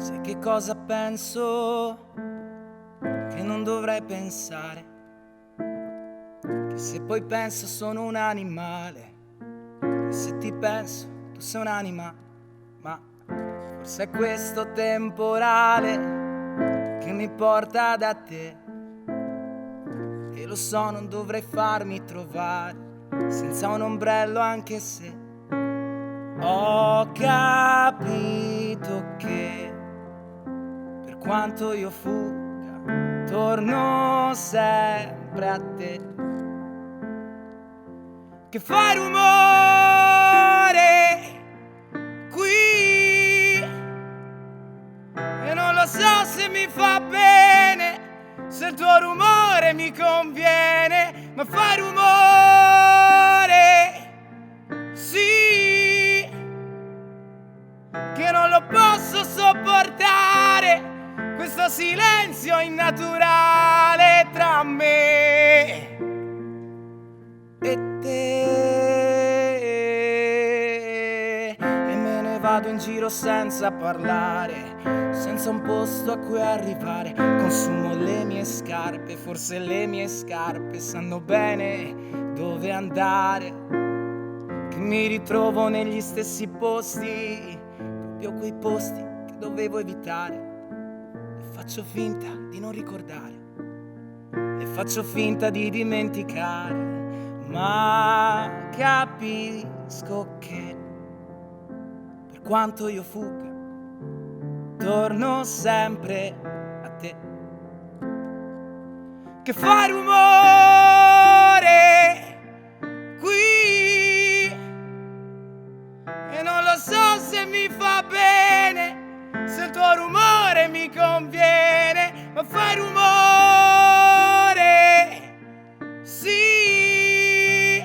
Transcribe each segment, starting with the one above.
Sai che cosa penso? Che non dovrei pensare, che se poi penso sono un animale, e se ti penso tu sei un'anima, ma forse è questo temporale che mi porta da te. E lo so, non dovrei farmi trovare senza un ombrello, anche se ho capito che per quanto io fuga torno sempre a te, che fai rumore qui e non lo so se mi fa bene, se il tuo rumore mi conviene, ma fai rumore, sì, che non lo posso sopportare, questo silenzio innaturale tra me e te. E me ne vado in giro senza parlare, senza un posto a cui arrivare. Consumo le mie scarpe, forse le mie scarpe sanno bene dove andare, che mi ritrovo negli stessi posti, proprio quei posti che dovevo evitare. E faccio finta di non ricordare, e faccio finta di dimenticare, ma capisco che per quanto io fuga torno sempre a te, che fai rumore qui e non lo so se mi fa bene, se il tuo rumore mi conviene, ma fai rumore, sì,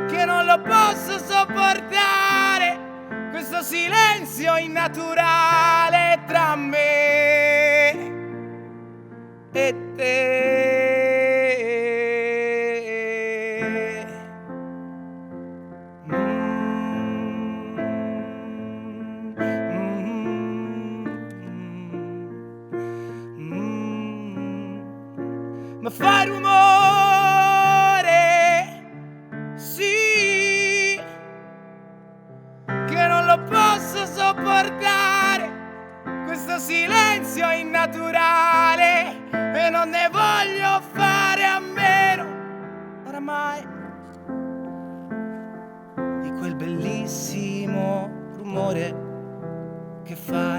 che non lo posso sopportare, questo silenzio innaturale tra me e te. Ma fai rumore, sì, che non lo posso sopportare, questo silenzio innaturale, e non ne voglio fare a meno oramai di quel bellissimo rumore che fa.